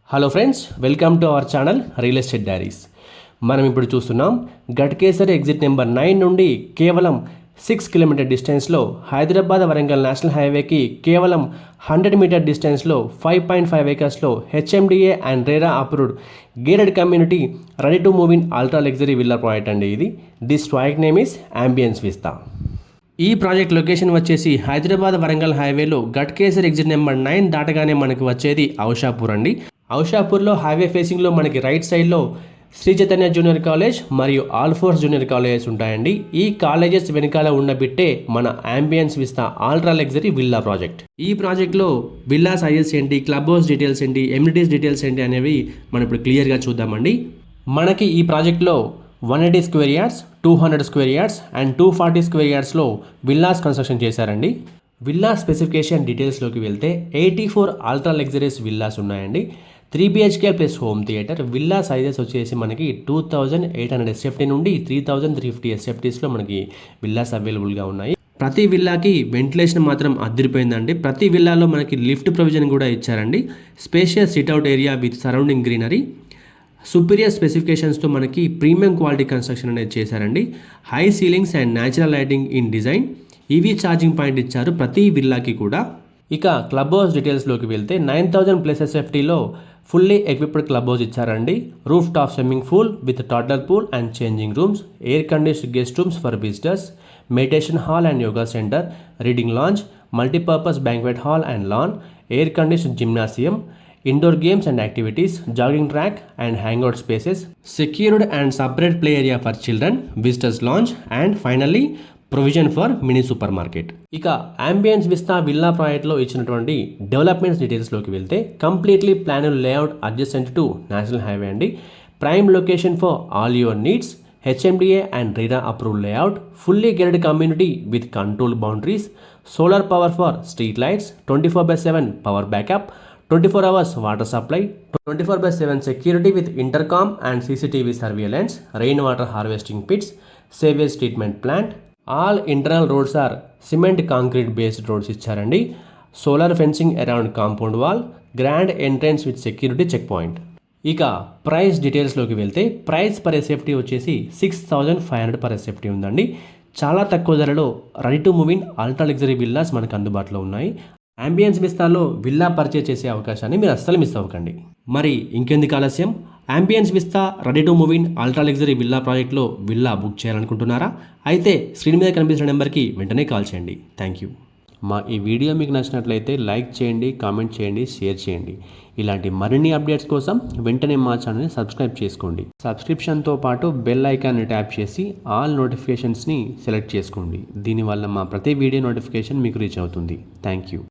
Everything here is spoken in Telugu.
Hello friends, welcome to our channel real estate diaries. మనం ఇప్పుడు చూస్తున్నాం గట్కేసర్ ఎగ్జిట్ నెంబర్ 9 నుండి కేవలం 6 కిలోమీటర్ డిస్టెన్స్లో హైదరాబాద్ వరంగల్ నేషనల్ హైవేకి కేవలం 100 మీటర్ డిస్టెన్స్లో 5.5 ఏకర్స్లో HMDA and RERA approved gated community ready to move in ultra luxury villa project అండి ఇది. This project name is Ambience Vista. ఈ ప్రాజెక్ట్ లొకేషన్ వచ్చేసి హైదరాబాద్ వరంగల్ హైవేలో గట్కేసర్ ఎగ్జిట్ నెంబర్ 9 దాటగానే మనకి వచ్చేది ఔషాపూర్ అండి. ఔషాపూర్లో హైవే ఫేసింగ్లో మనకి రైట్ సైడ్లో శ్రీ చైతన్య జూనియర్ కాలేజ్ మరియు ఆల్ ఫోర్స్ జూనియర్ కాలేజెస్ ఉంటాయండి. ఈ కాలేజెస్ వెనకాల ఉన్న బిట్టే మన ambience Vista ultra luxury villa project. ఈ ప్రాజెక్ట్లో విల్లా సైజెస్ ఏంటి, క్లబ్ హౌస్ డీటెయిల్స్ ఏంటి, ఎమ్యూనిటీస్ డీటెయిల్స్ ఏంటి అనేవి మనం ఇప్పుడు క్లియర్గా చూద్దామండి. మనకి ఈ ప్రాజెక్ట్లో 180 square yards, 200 square yards and 240 square యార్డ్స్లో విల్లాస్ కన్స్ట్రక్షన్ చేశారండి. విల్లా స్పెసిఫికేషన్ డీటెయిల్స్లోకి వెళ్తే 84 అల్ట్రా లగ్జరీస్ విల్లాస్ ఉన్నాయండి. 3 BHK plus home theatre. Villa sizes వచ్చేసి మనకి 2800 SFT నుండి 3350 SFTస్లో మనకి విల్లాస్ అవైలబుల్గా ఉన్నాయి. ప్రతి విల్లాకి వెంటిలేషన్ మాత్రం అదిరిపోయిందండి. ప్రతి విల్లాలో మనకి లిఫ్ట్ ప్రొవిజన్ కూడా ఇచ్చారండి. Spacious sit out area with surrounding greenery. Superior స్పెసిఫికేషన్స్తో మనకి ప్రీమియం క్వాలిటీ కన్స్ట్రక్షన్ అనేది చేశారండి. High ceilings and natural lighting in design. EV charging point ఇచ్చారు ప్రతి విల్లాకి కూడా. ఇక క్లబ్ హౌస్ డీటెయిల్స్లోకి వెళ్తే 9000 ప్లస్ SFTలో ఫుల్లీ ఎక్విప్డ్ క్లబ్ హౌస్ ఇచ్చారండి. Roof top swimming pool with total pool and changing rooms, air conditioned guest rooms for visitors, meditation hall and yoga centre, reading lounge, multipurpose banquet hall and lawn, air conditioned gymnasium, indoor games and activities, jogging track and hangout spaces, secured and separate play area for children, visitors lounge and finally provision for mini supermarket. ఇక అంబియన్స్ విస్తా విల్లా ప్రాజెక్ట్లో ఇచ్చినటువంటి డెవలప్మెంట్స్ డీటెయిల్స్లోకి వెళ్తే completely planner layout adjacent to national highway అండి. Prime location for all your needs, HMDA and RERA approved layout, fully gated community with control boundaries, solar power for street lights, 24/7 power backup, 24 hours water supply, 24/7 security with intercom and CCTV surveillance, rainwater harvesting pits, sewage treatment plant. All internal roads are cement concrete based roads ఇచ్చారండి. Solar fencing around compound wall, grand entrance with security check point. ఇక ప్రైస్ డీటెయిల్స్లోకి వెళ్తే ప్రైస్ పర్ SFT వచ్చేసి 6500 పర్ SFT ఉందండి. చాలా తక్కువ ధరలో ready to move in ultra luxury villas మనకు అందుబాటులో ఉన్నాయి. అంబియన్స్ విస్తాలో విల్లా పర్చేజ్ చేసే అవకాశాన్ని మీరు అస్సలు మిస్ అవ్వకండి. మరి ఇంకెందుకు ఆలస్యం, ambience Vista ready to move in ultra luxury villa ప్రాజెక్ట్లో విల్లా బుక్ చేయాలనుకుంటున్నారా? అయితే స్క్రీన్ మీద కనిపిస్తున్న నెంబర్కి వెంటనే కాల్ చేయండి. Thank you. మా ఈ వీడియో మీకు నచ్చినట్లయితే లైక్ చేయండి, కామెంట్ చేయండి, షేర్ చేయండి. ఇలాంటి మరిన్ని అప్డేట్స్ కోసం వెంటనే మా ఛానల్ని సబ్స్క్రైబ్ చేసుకోండి. సబ్స్క్రిప్షన్తో పాటు బెల్ ఐకాన్ని ట్యాప్ చేసి ఆల్ నోటిఫికేషన్స్ని సెలెక్ట్ చేసుకోండి. దీనివల్ల మా ప్రతి వీడియో నోటిఫికేషన్ మీకు రీచ్ అవుతుంది. Thank you.